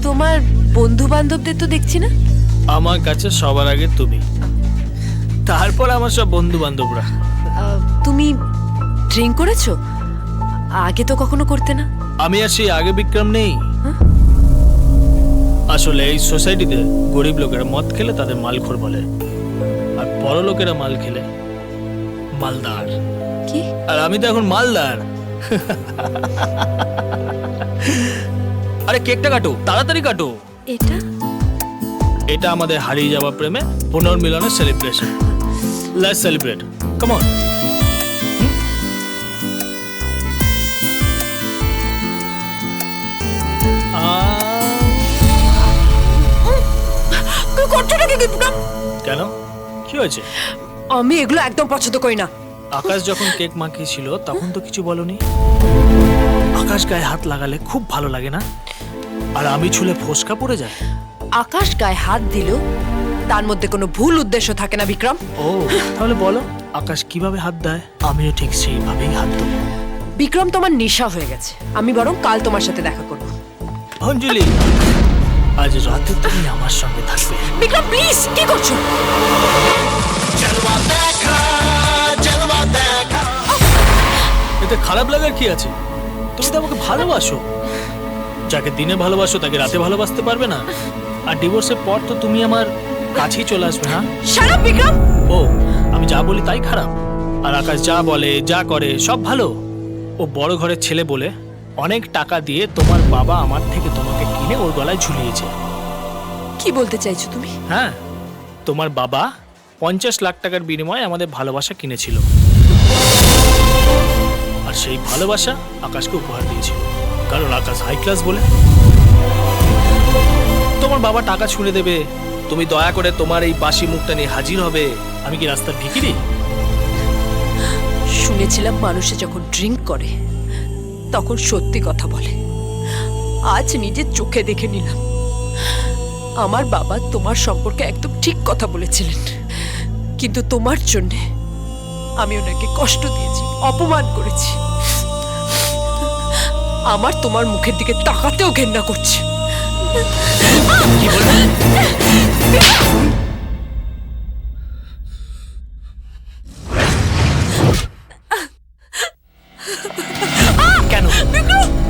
তোমার বন্ধু বান্ধবদের তো দেখছি না। আমার কাছে সবার আগে তুমি, তারপর আমার সব বন্ধু বান্ধবরা। তুমি ড্রিঙ্ক করেছো? আগে তো কখনো করতে না। আমি আর সেই আগে বিক্রম নেই। আসলে এই সোসাইটিতে গরিব লোকেরা মদ খেলে তাদের মালখোর বলে, আর বড় লোকেরা মাল খেলে মালদার। কি? আর আমি তো এখন মালদার। আরে কেকটা কাটো, তাড়াতাড়ি কাটো। এটা এটা আমাদের হারিয়ে যাওয়া প্রেমে পুনর্মিলনের celebration. Let's celebrate, come on. কেন, কি হয়েছে? আমি এগুলো একদম পছন্দ করি না। আকাশ যখন কেক মাখিয়েছিল তখন তো কিছু বলনি। আকাশ গায়ে হাত লাগালে খুব ভালো লাগে না? আর আমি ছুলে ফোসকা পড়ে যায়। আকাশ গায়ে হাত দিল তার মধ্যে কোনো ভুল উদ্দেশ্য থাকে না বিক্রম। ও তাহলে বলো আকাশ কিভাবে হাত দেয়, আমিও ঠিক সেইভাবেই হাত দেবো। বিক্রম, তোমার নেশা হয়ে গেছে। আমি বরং কাল তোমার সাথে দেখা করব। অঞ্জলি, আজ রাতে তুমি আমার সঙ্গে থাকবে। বিক্রম প্লিজ, কি করছো? এতে খারাপ লাগার কি আছে? তুমি তো আমাকে ভালোবাসো। যাকে দিনে ভালোবাসো তাকে রাতে ভালোবাসতে পারবে না? আর ডিভোর্সের পর তো তুমি আমার কাছেই চলে আসবে না? Shut up Vikram. ও, আমি যা বলি তাই খারাপ? আর আকাশ যা বলে যা করে সব ভালো? ও বড় ঘরের ছেলে বলে অনেক টাকা দিয়ে তোমার বাবা আমার থেকে তোমাকে কিনে ওর গলায় ঝুলিয়েছে। কি বলতে চাইছো তুমি? হ্যাঁ, তোমার বাবা 50 লাখ টাকার বিনিময়ে আমাদের ভালোবাসা কিনেছিল, আর সেই ভালোবাসা আকাশকে উপহার দিয়েছিল, কারণ আকাশ হাই ক্লাস বলে। তোমার বাবা টাকা ছুঁড়ে দেবে, তুমি দয়া করে তোমার এই বাসি মুখটা নিয়ে হাজির হবে। আমি কি রাস্তার ভিখিরি? শুনেছিলাম মানুষে যখন ড্রিঙ্ক করে তখন সত্যি কথা বলে। আজ নিজের চোখে দেখে নিলাম আমার বাবা তোমার সম্পর্কে একদম ঠিক কথা বলেছিলেন, কিন্তু তোমার জন্য আমি ওনাকে কষ্ট দিয়েছি, অপমান করেছি। আমার তোমার মুখের দিকে তাকাতেও ঘেন্না করছে। কি বলবে? কেন,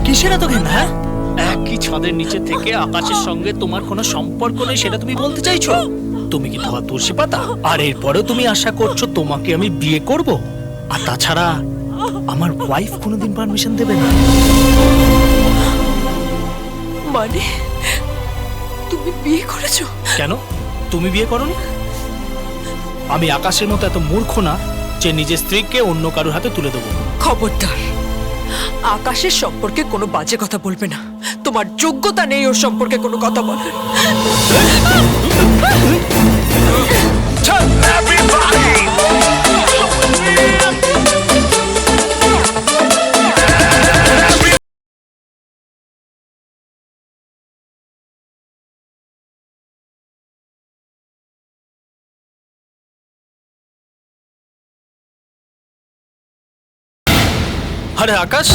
কিসের এত ঘেন্না? হ্যাঁ, একই ছাদের নিচে থেকে আকাশের সঙ্গে তোমার কোনো সম্পর্ক নেই সেটা তুমি বলতে চাইছো? তুমি কি ধোয়া তুলসী পাতা? আর এরপরেও তুমি আশা করছো তোমাকে আমি বিয়ে করব? আর তাছাড়া আমার ওয়াইফ কোনোদিন পারমিশন দেবে না। মানে তুমি বিয়ে করেছো? কেন, তুমি বিয়ে করনি? আমি আকাশের মতো এত মূর্খ না যে নিজের স্ত্রীকে অন্য কারোর হাতে তুলে দেবো। খবরদার, আকাশের সম্পর্কে কোনো বাজে কথা বলবে না। তোমার যোগ্যতা নেই ওর সম্পর্কে কোনো কথা বলার। আরে আকাশ,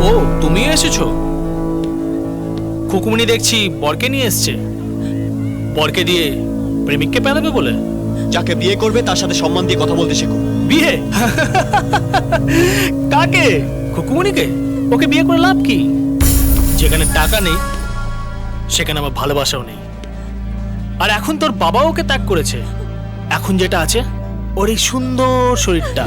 ও তুমি এসেছো? খুকুমনি দেখছি বরকে নিয়ে এসছে। বরকে দিয়ে প্রেমিককে পেলাবে বলে? যাকে বিয়ে করবে তার সাথে সম্মান দিয়ে কথা বলতে শেখো। বিয়ে? কাকে? খুকুমনিকে? ওকে বিয়ে করে লাভ কি? যেখানে টাকা নেই সেখানে আমার ভালোবাসাও নেই। আর এখন তোর বাবা ওকে ত্যাগ করেছে। এখন যেটা আছে ওর এই সুন্দর শরীরটা।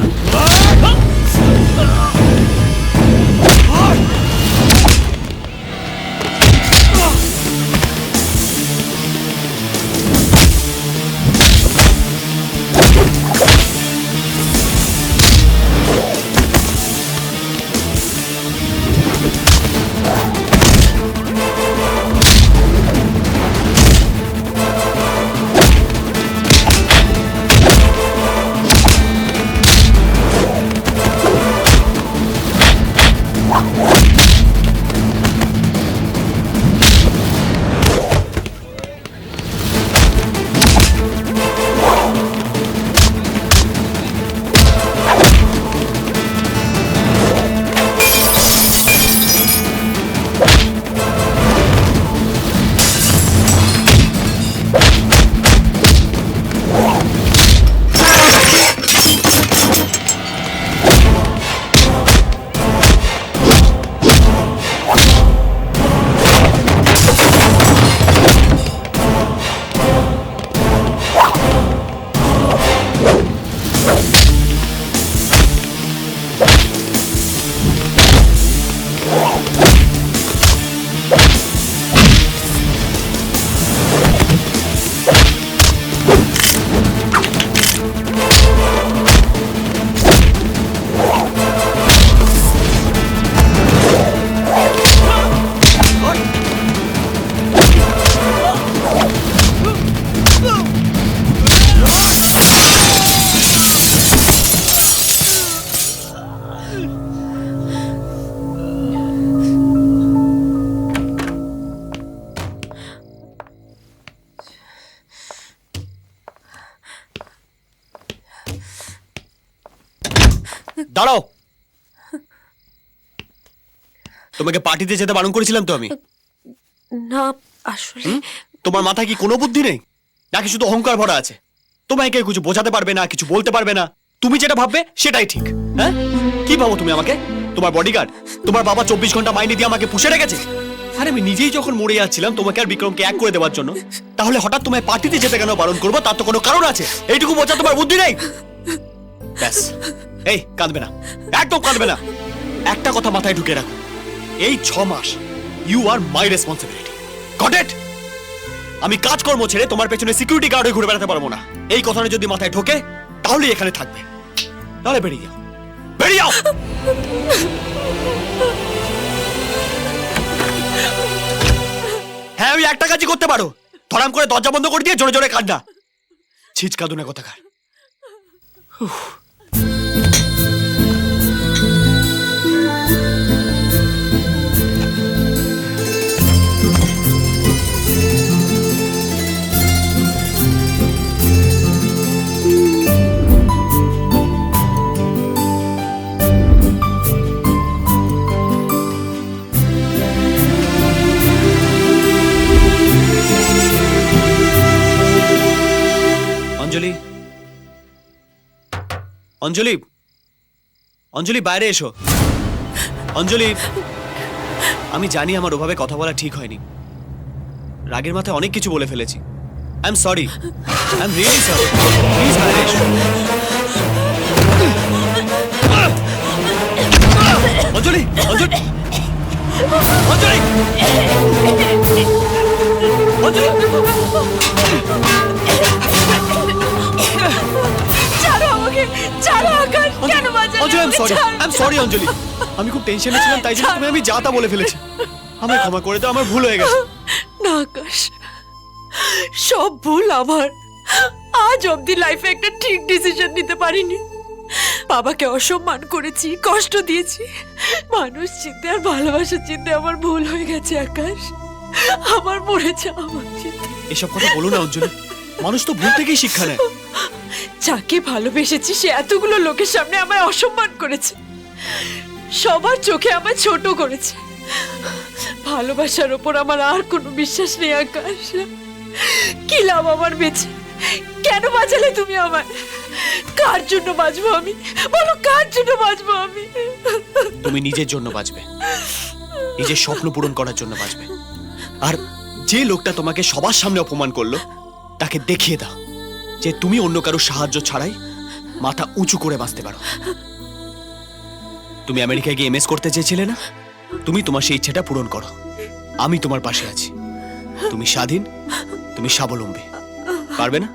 দাঁড়াও। তোমাকে পার্টিতে যেতে বারণ করেছিলাম তো আমি। না আসলে তোমার মাথায় কি কোনো বুদ্ধি নেই, নাকি শুধু অহংকার ভরা আছে? তোমায় কেউ কিছু বোঝাতে পারবে না, কিছু বলতে পারবে না। তুমি যেটা ভাববে সেটাই ঠিক। হ্যাঁ, কি ভাবো তুমি আমাকে? তোমার বডিগার্ড? তোমার বাবা 24 ঘন্টা মাইনে দিয়ে আমাকে পুষে রেখেছে। আরে আমি নিজেই যখন মরে যাচ্ছিলাম তোমাকে আর বিক্রমকে এক করে দেওয়ার জন্য, তাহলে হঠাৎ তোমায় পার্টিতে যেতে কেন বারণ করবো? তার তো কোনো কারণ আছে। এইটুকু বোঝা তোমার বুদ্ধি নেই? ব্যাস, এই কাঁদবে না, একদম কাঁদবে না। একটা কথা মাথায় ঢুকে রাখো, এই 6 মাস you are my responsibility. Got it? আমি কাজকর্ম ছেড়ে তোমার পেছনে সিকিউরিটি গার্ড হয়ে ঘুরে বেড়াতে পারবো না। এই কথাটা যদি মাথায় ঢোকে তাহলেই এখানে থাকবে, তাহলে বেরিয়ে যাও, বেরিয়ে যাও। হ্যাঁ, ওই একটা কাজই করতে পারো, ধরাম করে দরজা বন্ধ করে দিয়ে জোরে জোরে কান্না। ছিচকা দুনা কোথাকার। অঞ্জলি, অঞ্জলি, অঞ্জলি বাইরে এসো। অঞ্জলি, আমি জানি আমার ওভাবে কথা বলা ঠিক হয়নি, রাগের মাথায় অনেক কিছু বলে ফেলেছি। I am sorry, I am really sorry. Please বাইরে এসো। অঞ্জলি, অঞ্জলি, অঞ্জলি, অঞ্জলি। ছাড়ো আমাকে, ছাড়ো আকাশ, কেন বাজালে? Anjali, I am sorry, I am sorry Anjali. আমি খুব টেনশনে ছিলাম, তাই জন্য তুমি আমি যা তা বলে ফেলেছি। আমায় ক্ষমা করে দাও, আমার ভুল হয়ে গেছে। না আকাশ, সব ভুল আমার। আজ অবধি লাইফে একটা ঠিক ডিসিশন নিতে পারিনি। বাবাকে অসম্মান করেছি, কষ্ট দিয়েছি। মানুষ চিনতে আর ভালোবাসা চিনতে আমার ভুল হয়ে গেছে আকাশ। আমার মরে যাওয়া উচিত। এসব কথা বলো না অঞ্জলি, মানুষ তো ভুল থেকেই শিক্ষা নেয়। যাকে ভালোবেসেছি সে এতগুলো লোকের সামনে আমায় অসম্মান করেছে, সবার চোখে আমায় ছোট করেছে। ভালোবাসার ওপর আমার আর কোনো বিশ্বাস নেই আকাশ। কি লাভ আমার বেঁচে? কেন বাঁচালে তুমি আমায়? কার জন্য বাঁচবো আমি? বলো, কার জন্য বাঁচবো আমি? তুমি নিজের জন্য বাঁচবে, নিজের স্বপ্ন পূরণ করার জন্য বাঁচবে। আর যে লোকটা তোমাকে সবার সামনে অপমান করলো তাকে দেখিয়ে দাও যে তুমি অন্য কারো সাহায্য ছাড়াই মাথা উঁচু করে বাঁচতে পারো। তুমি আমেরিকায় গিয়ে এমএস করতে চেয়েছিলে না? তুমি তোমার সেই ইচ্ছেটা পূরণ করো, আমি তোমার পাশে আছি। তুমি স্বাধীন, তুমি স্বাবলম্বী। পারবে না?